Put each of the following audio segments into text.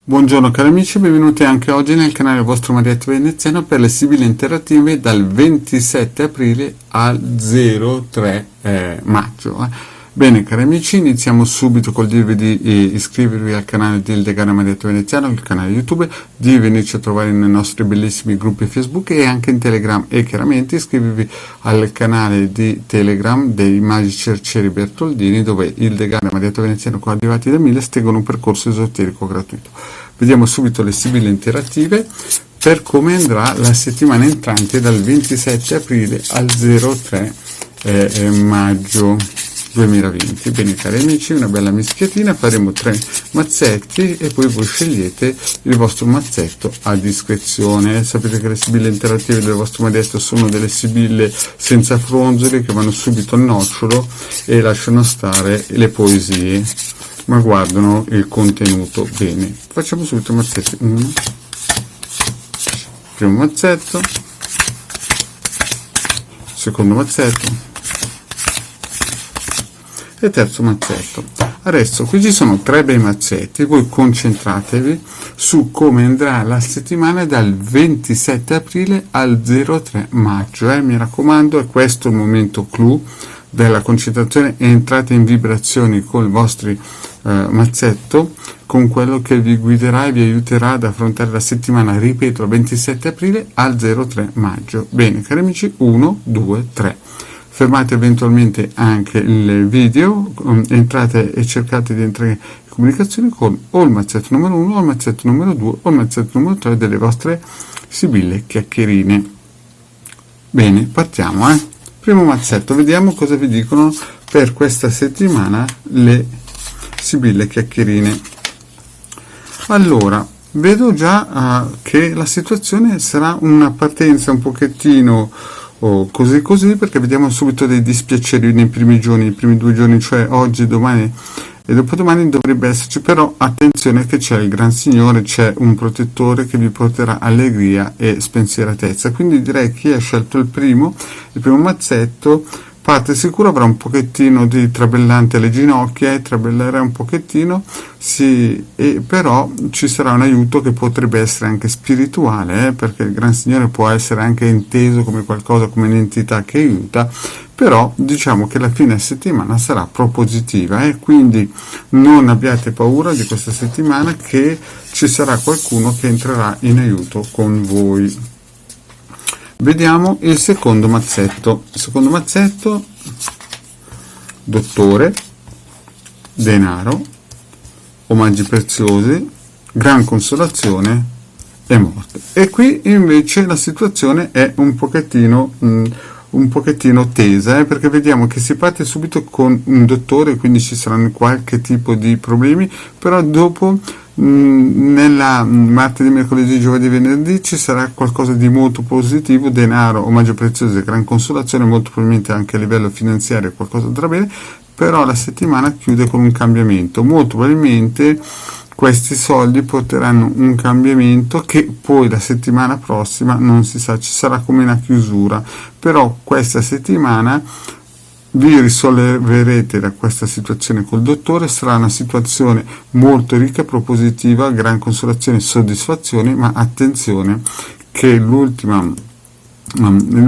Buongiorno cari amici, benvenuti anche oggi nel canale vostro Marietto Veneziano per le sibille interattive dal 27 aprile al 03 maggio. Bene cari amici, iniziamo subito col dirvi di iscrivervi al canale di Ildegana Marietto Veneziano, il canale YouTube, di venirci a trovare nei nostri bellissimi gruppi Facebook e anche in Telegram, e chiaramente iscrivervi al canale di Telegram dei Magici Arcieri Bertoldini, dove Ildegana Marietto Veneziano coadiuvati da Miles tengono un percorso esoterico gratuito. Vediamo subito le sibille interattive per come andrà la settimana entrante dal 27 aprile al 03 maggio 2020. Bene cari amici, una bella mischiatina, faremo 3 mazzetti e poi voi scegliete il vostro mazzetto a discrezione. Sapete che le sibille interattive del vostro Marietto sono delle sibille senza fronzoli che vanno subito al nocciolo e lasciano stare le poesie, ma guardano il contenuto bene. Facciamo subito mazzetti. Primo mazzetto, secondo mazzetto e terzo mazzetto. Adesso qui ci sono 3 bei mazzetti, voi concentratevi su come andrà la settimana dal 27 aprile al 03 maggio. Mi raccomando, è questo il momento clou della concentrazione. Entrate in vibrazioni con il vostro mazzetto, con quello che vi guiderà e vi aiuterà ad affrontare la settimana, ripeto, dal 27 aprile al 03 maggio. Bene cari amici, 1, 2, 3. Fermate eventualmente anche il video, entrate e cercate di entrare in comunicazione con o il mazzetto numero 1 o il mazzetto numero 2 o il mazzetto numero 3 delle vostre sibille chiacchierine. Bene, partiamo. Primo mazzetto, vediamo cosa vi dicono per questa settimana le sibille chiacchierine. Allora, vedo già che la situazione sarà una partenza un pochettino così, perché vediamo subito dei dispiaceri nei primi giorni, i primi 2 giorni, cioè oggi, domani e dopodomani dovrebbe esserci, però attenzione che c'è il Gran Signore, c'è un protettore che vi porterà allegria e spensieratezza. Quindi direi che chi ha scelto il primo mazzetto parte sicuro, avrà un pochettino di trabellante alle ginocchia e trabellerà un pochettino, però ci sarà un aiuto che potrebbe essere anche spirituale, perché il Gran Signore può essere anche inteso come qualcosa, come un'entità che aiuta, però diciamo che la fine settimana sarà propositiva, quindi non abbiate paura di questa settimana, che ci sarà qualcuno che entrerà in aiuto con voi. Vediamo il secondo mazzetto. Il secondo mazzetto, dottore, denaro, omaggi preziosi, gran consolazione e morte. E qui invece la situazione è un pochettino tesa, perché vediamo che si parte subito con un dottore, quindi ci saranno qualche tipo di problemi, però dopo nella martedì, mercoledì, giovedì, venerdì ci sarà qualcosa di molto positivo, denaro, omaggio prezioso, gran consolazione, molto probabilmente anche a livello finanziario qualcosa andrà bene, però la settimana chiude con un cambiamento. Molto probabilmente questi soldi porteranno un cambiamento che poi la settimana prossima non si sa, ci sarà come una chiusura, però questa settimana vi risolverete da questa situazione col dottore. Sarà una situazione molto ricca, propositiva, gran consolazione e soddisfazione, ma attenzione che negli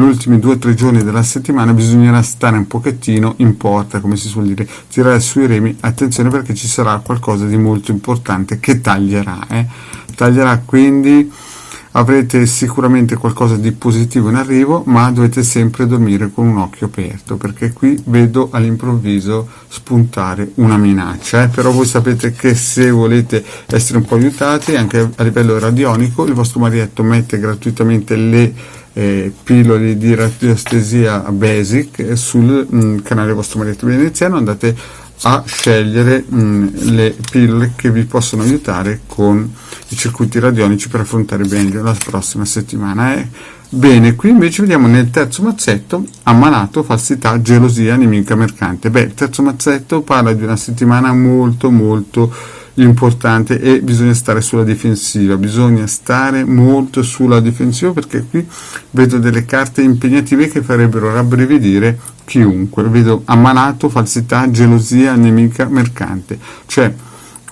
ultimi 2 o 3 giorni della settimana bisognerà stare un pochettino in porta, come si suol dire, tirare sui remi. Attenzione, perché ci sarà qualcosa di molto importante che taglierà, quindi avrete sicuramente qualcosa di positivo in arrivo, ma dovete sempre dormire con un occhio aperto, perché qui vedo all'improvviso spuntare una minaccia, però voi sapete che se volete essere un po' aiutati anche a livello radionico, il vostro Marietto mette gratuitamente le pillole di radiostesia basic sul canale vostro Marietto Veneziano. Andate a scegliere le pillole che vi possono aiutare con i circuiti radionici per affrontare meglio la prossima settimana. Bene, qui invece vediamo nel terzo mazzetto ammalato, falsità, gelosia, nemica mercante. Il terzo mazzetto parla di una settimana molto importante e bisogna stare sulla difensiva, bisogna stare molto sulla difensiva, perché qui vedo delle carte impegnative che farebbero rabbrividire chiunque. Vedo ammalato, falsità, gelosia, nemica mercante, cioè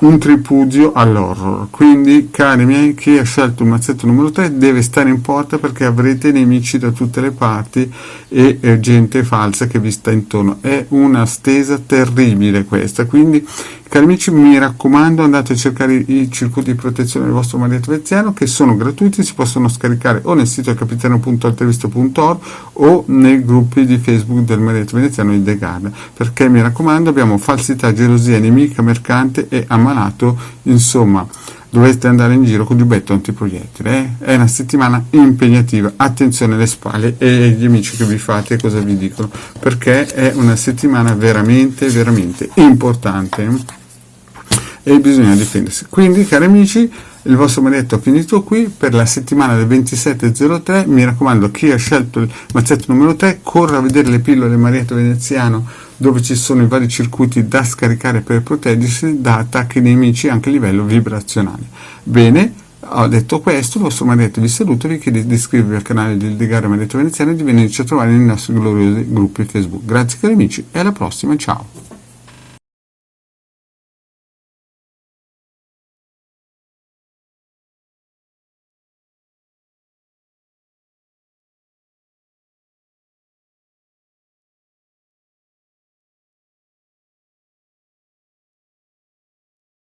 un tripudio all'horror. Quindi, cari miei, chi ha scelto il mazzetto numero 3 deve stare in porta, perché avrete nemici da tutte le parti e gente falsa che vi sta intorno. È una stesa terribile questa, quindi cari amici, mi raccomando, andate a cercare i circuiti di protezione del vostro Marietto Veneziano, che sono gratuiti, si possono scaricare o nel sito capitano.altervista.org o nei gruppi di Facebook del Marietto Veneziano di The Garda, perché mi raccomando, abbiamo falsità, gelosia, nemica mercante e ammalato, insomma dovete andare in giro con giubbetto antiproiettile. È una settimana impegnativa, attenzione alle spalle e agli amici che vi fate cosa vi dicono, perché è una settimana veramente veramente importante e bisogna difendersi. Quindi, cari amici, il vostro Marietto è finito qui per la settimana del 27/03. Mi raccomando, chi ha scelto il mazzetto numero 3 corra a vedere le pillole Marietto Veneziano, dove ci sono i vari circuiti da scaricare per proteggersi da attacchi nemici anche a livello vibrazionale. Bene, ho detto questo, il vostro Marietto vi saluta, vi chiede di iscrivervi al canale del The Garda Marietto Veneziano e di venirci a trovare nei nostri gloriosi gruppi Facebook. Grazie cari amici e alla prossima, ciao!